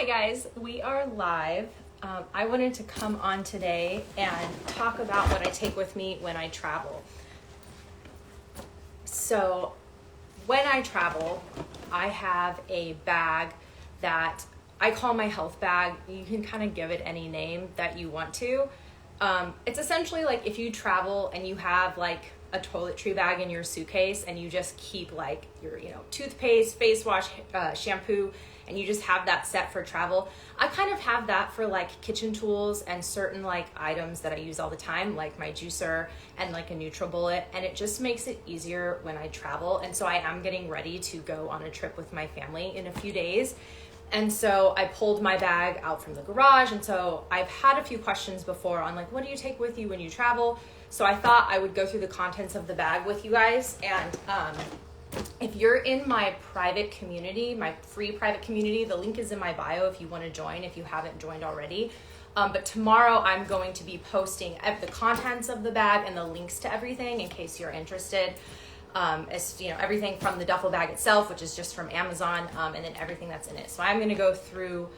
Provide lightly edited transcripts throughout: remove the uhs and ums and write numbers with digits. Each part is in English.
Hi guys, we are live. I wanted to come on today and talk about what I take with me when I travel. So when I travel, I have a bag that I call my health bag. You can kind of give it any name that you want to. It's essentially like if you travel and you have like a toiletry bag in your suitcase and you just keep like your, toothpaste, face wash, shampoo, and you just have that set for travel. I kind of have that for like kitchen tools and certain like items that I use all the time, like my juicer and like a NutriBullet, and it just makes it easier when I travel. And so I am getting ready to go on a trip with my family in a few days. And so I pulled my bag out from the garage. And so I've had a few questions before on like, what do you take with you when you travel? So I thought I would go through the contents of the bag with you guys. And if you're in my private community, my free private community, the link is in my bio if you want to join, if you haven't joined already. But tomorrow I'm going to be posting the contents of the bag and the links to everything in case you're interested. Everything from the duffel bag itself, which is just from Amazon, and then everything that's in it. So I'm going to go through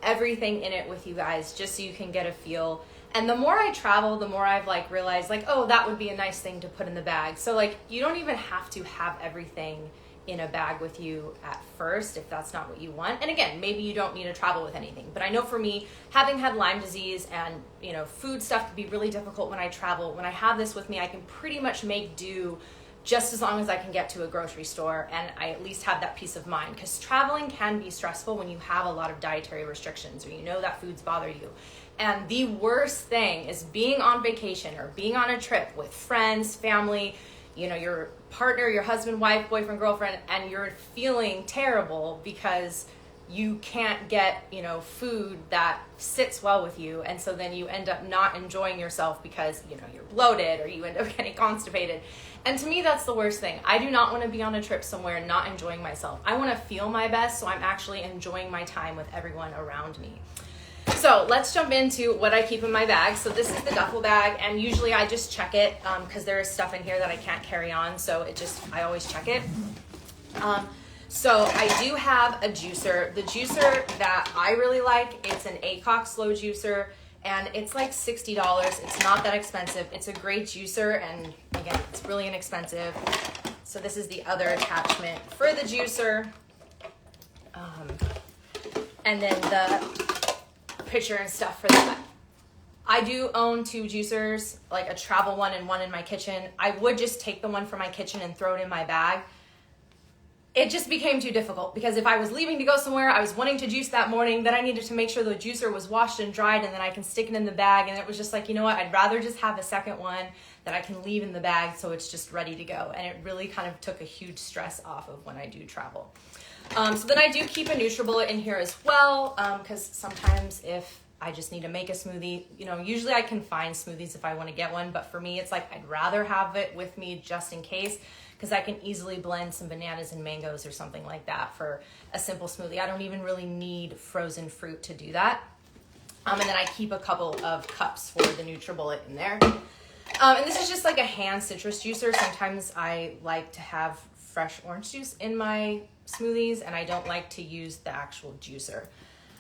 everything in it with you guys just so you can get a feel. And the more I travel, the more I've like realized like, oh, that would be a nice thing to put in the bag. So like you don't even have to have everything in a bag with you at first if that's not what you want. And again, maybe you don't need to travel with anything. But I know for me, having had Lyme disease and food stuff can be really difficult when I travel. When I have this with me, I can pretty much make do just as long as I can get to a grocery store, and I at least have that peace of mind, because traveling can be stressful when you have a lot of dietary restrictions or that foods bother you. And the worst thing is being on vacation or being on a trip with friends, family, your partner, your husband, wife, boyfriend, girlfriend, and you're feeling terrible because you can't get, food that sits well with you. And so then you end up not enjoying yourself because, you're bloated or you end up getting constipated. And to me, that's the worst thing. I do not want to be on a trip somewhere not enjoying myself. I want to feel my best, so I'm actually enjoying my time with everyone around me. So let's jump into what I keep in my bag. So this is the duffel bag, and usually I just check it because there is stuff in here that I can't carry on. So I always check it. So I do have a juicer. The juicer that I really like, it's an ACOC slow juicer, and it's like $60. It's not that expensive. It's a great juicer, and again, it's really inexpensive. So this is the other attachment for the juicer. And then the pitcher and stuff for that. I do own 2 juicers, like a travel one and one in my kitchen. I would just take the one from my kitchen and throw it in my bag. It just became too difficult because if I was leaving to go somewhere, I was wanting to juice that morning, then I needed to make sure the juicer was washed and dried, and then I can stick it in the bag. And it was just like, you know what, I'd rather just have a second one that I can leave in the bag so it's just ready to go. And it really kind of took a huge stress off of when I do travel. So then I do keep a NutriBullet in here as well, because sometimes if I just need to make a smoothie, usually I can find smoothies if I want to get one, but for me, it's like I'd rather have it with me just in case, because I can easily blend some bananas and mangoes or something like that for a simple smoothie. I don't even really need frozen fruit to do that. And then I keep a couple of cups for the NutriBullet in there. And this is just like a hand citrus juicer. Sometimes I like to have fresh orange juice in my smoothies, and I don't like to use the actual juicer.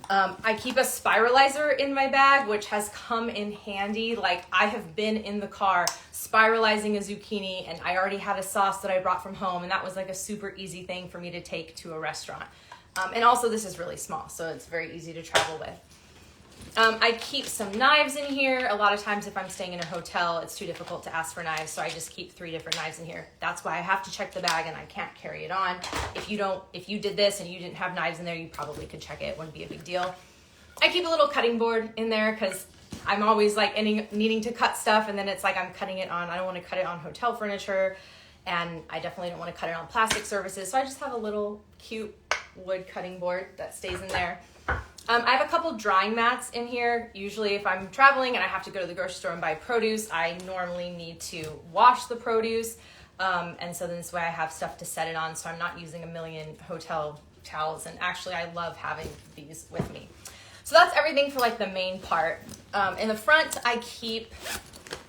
I keep a spiralizer in my bag, which has come in handy. Like I have been in the car spiralizing a zucchini, and I already had a sauce that I brought from home, and that was like a super easy thing for me to take to a restaurant. And also this is really small, so it's very easy to travel with. I keep some knives in here. A lot of times if I'm staying in a hotel, it's too difficult to ask for knives, so I just keep 3 different knives in here. That's why I have to check the bag and I can't carry it on. If you did this and you didn't have knives in there, you probably could check it. It wouldn't be a big deal. I keep a little cutting board in there because I'm always like needing to cut stuff, and then it's like I'm cutting it on. I don't want to cut it on hotel furniture, and I definitely don't want to cut it on plastic surfaces. So I just have a little cute wood cutting board that stays in there. I have a couple drying mats in here. Usually if I'm traveling and I have to go to the grocery store and buy produce, I normally need to wash the produce. And so then this way I have stuff to set it on, so I'm not using a million hotel towels. And actually I love having these with me. So that's everything for like the main part. In the front, I keep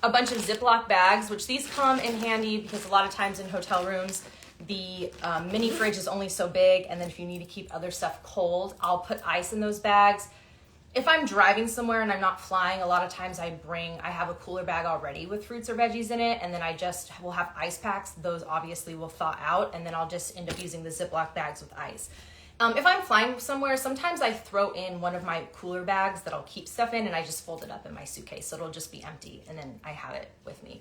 a bunch of Ziploc bags, which these come in handy because a lot of times in hotel rooms, The mini fridge is only so big, and then if you need to keep other stuff cold, I'll put ice in those bags. If I'm driving somewhere and I'm not flying, a lot of times I have a cooler bag already with fruits or veggies in it, and then I just will have ice packs. Those obviously will thaw out, and then I'll just end up using the Ziploc bags with ice. If I'm flying somewhere, sometimes I throw in one of my cooler bags that I'll keep stuff in, and I just fold it up in my suitcase, so it'll just be empty, and then I have it with me.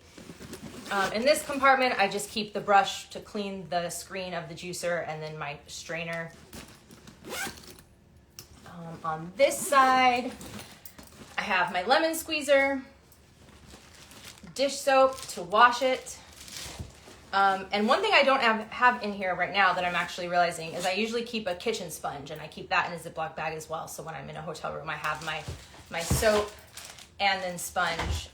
In this compartment, I just keep the brush to clean the screen of the juicer, and then my strainer. On this side, I have my lemon squeezer, dish soap to wash it. And one thing I don't have in here right now that I'm actually realizing is I usually keep a kitchen sponge, and I keep that in a Ziploc bag as well. So when I'm in a hotel room, I have my soap and then sponge.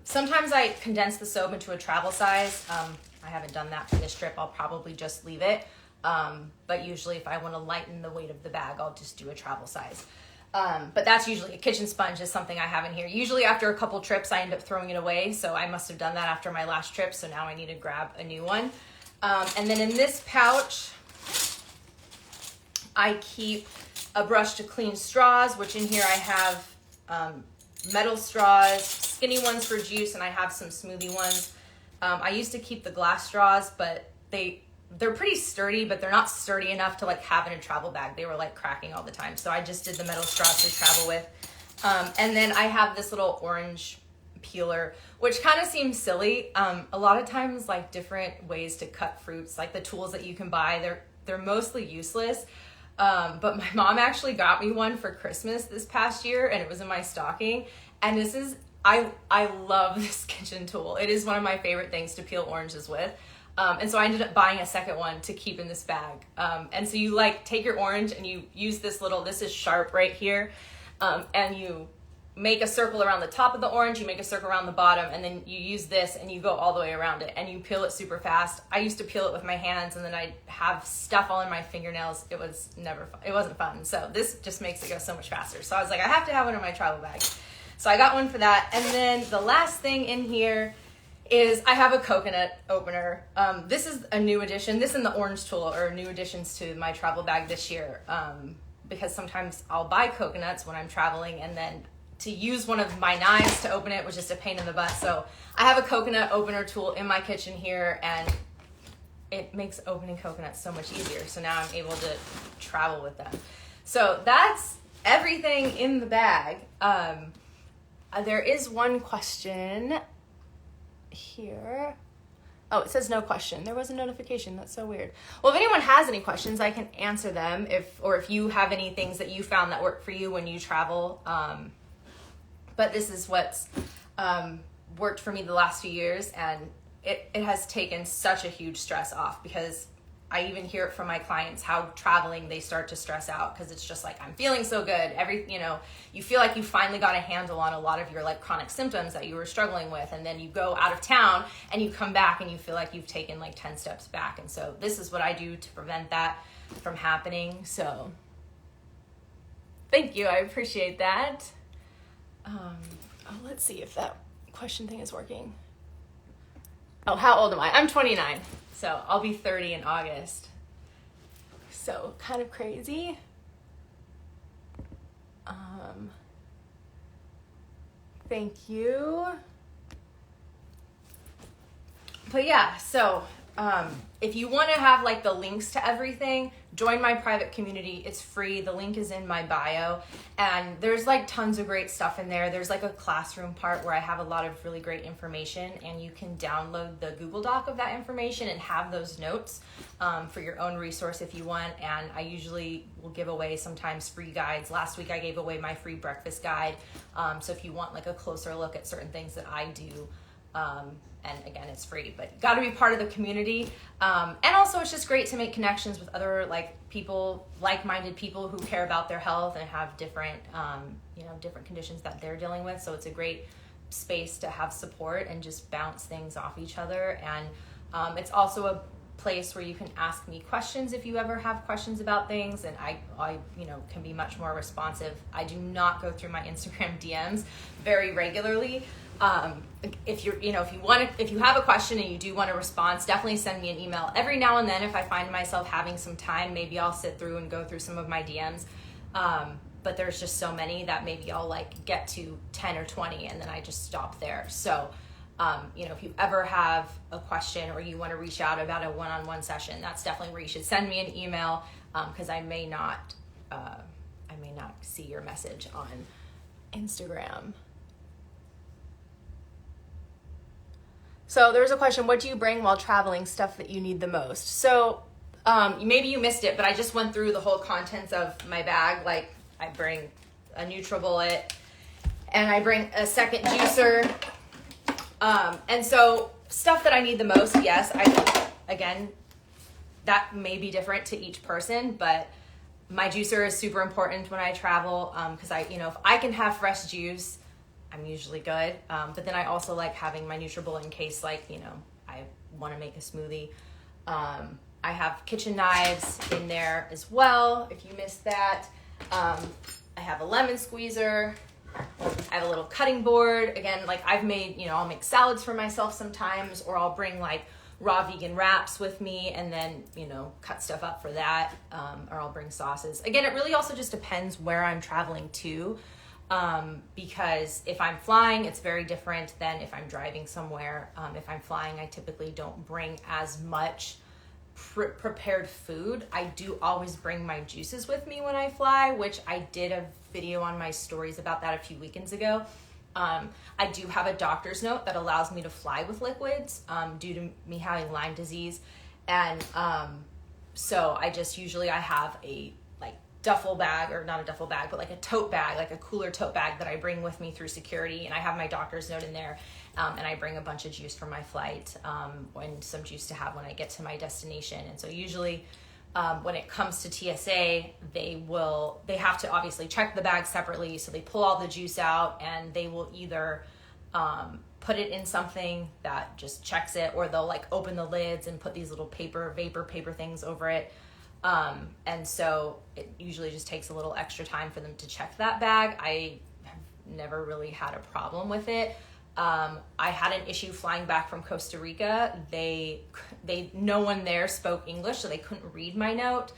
Sometimes I condense the soap into a travel size. I haven't done that for this trip. I'll probably just leave it. But usually if I want to lighten the weight of the bag, I'll just do a travel size. But that's usually a kitchen sponge is something I have in here. Usually after a couple trips, I end up throwing it away. So I must have done that after my last trip. So now I need to grab a new one. And then in this pouch, I keep a brush to clean straws, which in here I have metal straws, skinny ones for juice, and I have some smoothie ones. I used to keep the glass straws, but they're pretty sturdy, but they're not sturdy enough to like have in a travel bag. They were like cracking all the time. So I just did the metal straws to travel with. And then I have this little orange peeler, which kind of seems silly. A lot of times like different ways to cut fruits, like the tools that you can buy, they're mostly useless. But my mom actually got me one for Christmas this past year, and it was in my stocking. And I love this kitchen tool. It is one of my favorite things to peel oranges with. And so I ended up buying a second one to keep in this bag. And so you like take your orange and you use this is sharp right here. And you make a circle around the top of the orange, you make a circle around the bottom, and then you use this and you go all the way around it and you peel it super fast. I used to peel it with my hands, and then I'd have stuff all in my fingernails. It was never fun. It wasn't fun. So this just makes it go so much faster. So I was like, I have to have one in my travel bag. So I got one for that. And then the last thing in here is I have a coconut opener. This is a new addition. This and the orange tool are new additions to my travel bag this year, because sometimes I'll buy coconuts when I'm traveling, and then to use one of my knives to open it was just a pain in the butt. So I have a coconut opener tool in my kitchen here, and it makes opening coconuts so much easier. So now I'm able to travel with them. So that's everything in the bag. There is one question here. Oh, it says no question. There was a notification. That's so weird. Well, if anyone has any questions, I can answer them. If you have any things that you found that work for you when you travel. But this is what's worked for me the last few years, and it has taken such a huge stress off, because I even hear it from my clients how traveling they start to stress out, because it's just like, I'm feeling so good. You feel like you finally got a handle on a lot of your like chronic symptoms that you were struggling with, and then you go out of town and you come back and you feel like you've taken like 10 steps back. And so this is what I do to prevent that from happening. So thank you. I appreciate that. Let's see if that question thing is working. Oh, how old am I? I'm 29. So I'll be 30 in August. So kind of crazy. Thank you. But yeah, so if you want to have like the links to everything, join my private community. It's free. The link is in my bio, and there's like tons of great stuff in there. There's like a classroom part where I have a lot of really great information, and you can download the Google Doc of that information and have those notes for your own resource if you want. And I usually will give away sometimes free guides. Last week I gave away my free breakfast guide. So if you want like a closer look at certain things that I do, and again, it's free, but you got to be part of the community. And also it's just great to make connections with other like-minded people who care about their health and have different, different conditions that they're dealing with. So it's a great space to have support and just bounce things off each other. And it's also place where you can ask me questions if you ever have questions about things, and I can be much more responsive. I do not go through my Instagram DMs very regularly. If you have a question and you do want a response, definitely send me an email. Every now and then, if I find myself having some time, maybe I'll sit through and go through some of my DMs. But there's just so many that maybe I'll get to 10 or 20 and then I just stop there. So, if you ever have a question or you want to reach out about a one-on-one session, that's definitely where you should send me an email, because I may not see your message on Instagram. So there's a question, what do you bring while traveling, stuff that you need the most? So maybe you missed it, but I just went through the whole contents of my bag. Like, I bring a NutriBullet and I bring a second juicer. And so stuff that I need the most, yes, again, that may be different to each person, but my juicer is super important when I travel, because if I can have fresh juice, I'm usually good. But then I also like having my NutriBullet in case, I want to make a smoothie. I have kitchen knives in there as well, if you missed that. I have a lemon squeezer. I have a little cutting board. Again, I've made, I'll make salads for myself sometimes, or I'll bring raw vegan wraps with me and then, cut stuff up for that. Or I'll bring sauces. Again, it really also just depends where I'm traveling to. Because if I'm flying, it's very different than if I'm driving somewhere. If I'm flying, I typically don't bring as much prepared food. I do always bring my juices with me when I fly, which I did a video on my stories about that a few weekends ago. I do have a doctor's note that allows me to fly with liquids, due to me having Lyme disease. And so I have a duffel bag, or not a duffel bag, but a tote bag, a cooler tote bag that I bring with me through security. And I have my doctor's note in there. And I bring a bunch of juice for my flight, and some juice to have when I get to my destination. And so usually when it comes to TSA, they have to obviously check the bag separately. So they pull all the juice out and they will either put it in something that just checks it, or they'll open the lids and put these little vapor paper things over it. And so it usually just takes a little extra time for them to check that bag. I have never really had a problem with it. I had an issue flying back from Costa Rica. No one there spoke English, so they couldn't read my note.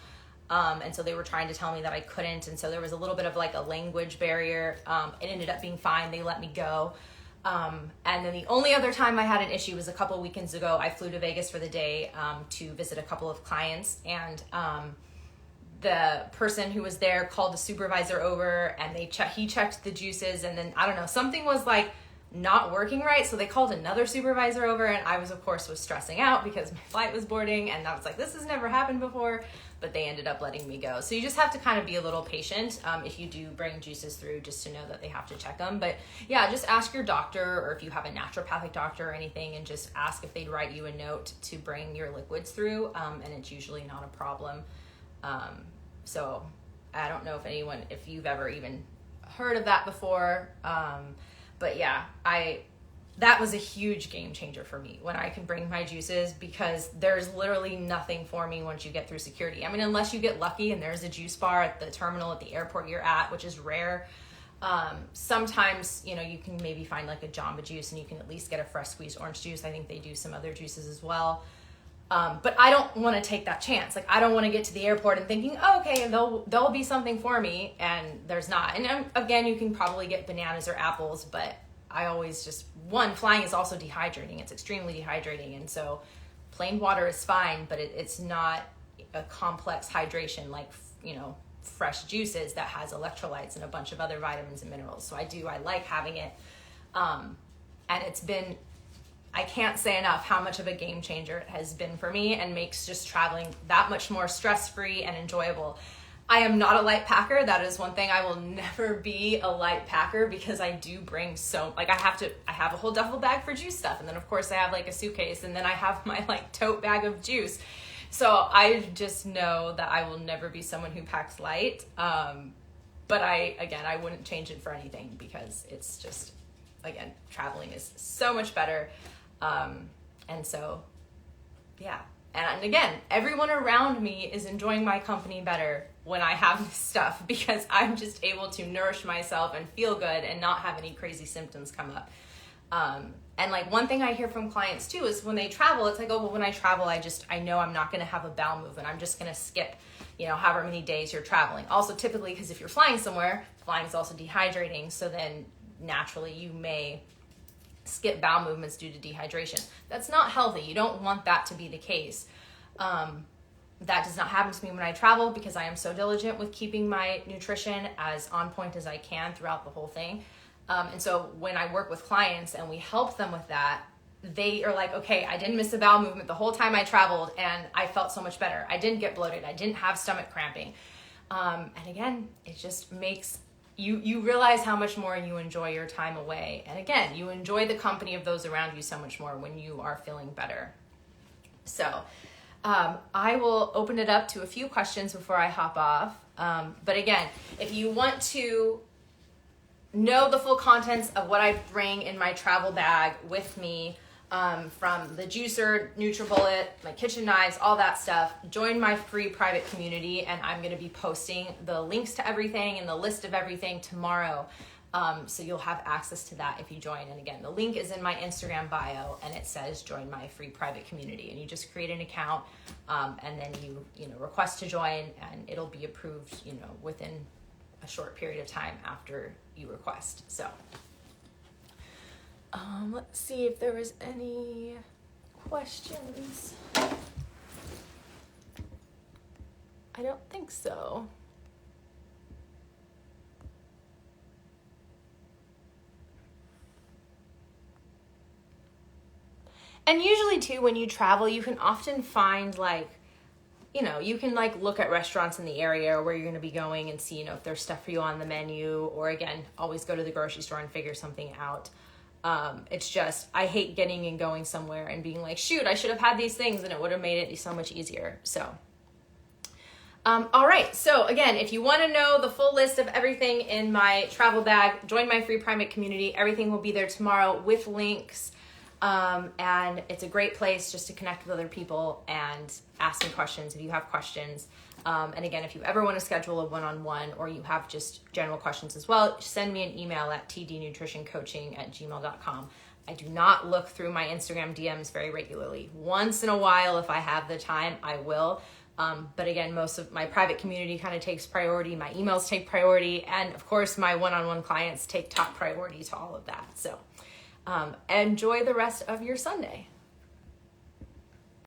And so they were trying to tell me that I couldn't. And so there was a little bit of a language barrier. It ended up being fine. They let me go. And then the only other time I had an issue was a couple weekends ago. I flew to Vegas for the day to visit a couple of clients, and the person who was there called the supervisor over, and he checked the juices, and then I don't know, something was not working right, so they called another supervisor over, and I was stressing out because my flight was boarding, and I was this has never happened before, but they ended up letting me go. So you just have to kind of be a little patient if you do bring juices through, just to know that they have to check them. But yeah, just ask your doctor, or if you have a naturopathic doctor or anything, and just ask if they'd write you a note to bring your liquids through, and it's usually not a problem. So I don't know if you've ever even heard of that before. But yeah, that was a huge game changer for me when I can bring my juices, because there's literally nothing for me once you get through security. I mean, unless you get lucky and there's a juice bar at the terminal at the airport you're at, which is rare. Sometimes, you can maybe find a Jamba Juice and you can at least get a fresh squeezed orange juice. I think they do some other juices as well. But I don't want to take that chance. I don't want to get to the airport and thinking, oh, okay, there'll be something for me, and there's not. And again, you can probably get bananas or apples, but I always flying is also dehydrating. It's extremely dehydrating, and so plain water is fine, but it's not a complex hydration fresh juices that has electrolytes and a bunch of other vitamins and minerals. So I like having it, and it's been, I can't say enough how much of a game changer it has been for me, and makes just traveling that much more stress-free and enjoyable. I am not a light packer. That is one thing. I will never be a light packer, because I do bring I have a whole duffel bag for juice stuff. And then of course I have a suitcase, and then I have my tote bag of juice. So I just know that I will never be someone who packs light. But I wouldn't change it for anything, because it's just, again, traveling is so much better. And so, yeah, And again, everyone around me is enjoying my company better when I have this stuff, because I'm just able to nourish myself and feel good and not have any crazy symptoms come up. And like one thing I hear from clients too is when they travel, it's like, oh, well, when I travel, I know I'm not going to have a bowel movement. I'm just going to skip, however many days you're traveling. Also, typically, because if you're flying somewhere, flying is also dehydrating. So then naturally you may skip bowel movements due to dehydration. That's not healthy. You don't want that to be the case. That does not happen to me when I travel, because I am so diligent with keeping my nutrition as on point as I can throughout the whole thing. And so when I work with clients and we help them with that, they are like, okay, I didn't miss a bowel movement the whole time I traveled and I felt so much better. I didn't get bloated. I didn't have stomach cramping. And again, it just makes you realize how much more you enjoy your time away. And again, you enjoy the company of those around you so much more when you are feeling better. So I will open it up to a few questions before I hop off. But again, if you want to know the full contents of what I bring in my travel bag with me, from the juicer, NutriBullet, my kitchen knives, all that stuff, join my free private community, and I'm going to be posting the links to everything and the list of everything tomorrow. So you'll have access to that if you join. And again, the link is in my Instagram bio, and it says join my free private community, and you just create an account, and then you request to join, and it'll be approved, within a short period of time after you request. So let's see if there was any questions. I don't think so. And usually too, when you travel, you can often find you can look at restaurants in the area where you're going to be going and see, if there's stuff for you on the menu, or again, always go to the grocery store and figure something out. It's just, I hate getting and going somewhere and being like, shoot, I should have had these things, and it would have made it so much easier. So, all right. So again, if you want to know the full list of everything in my travel bag, join my free private community. Everything will be there tomorrow with links. And it's a great place just to connect with other people and ask me questions if you have questions. And again, if you ever want to schedule a one-on-one, or you have just general questions as well, send me an email at tdnutritioncoaching@gmail.com. I do not look through my Instagram DMs very regularly. Once in a while, if I have the time, I will. But again, most of my private community kind of takes priority. My emails take priority. And of course, my one-on-one clients take top priority to all of that. So enjoy the rest of your Sunday.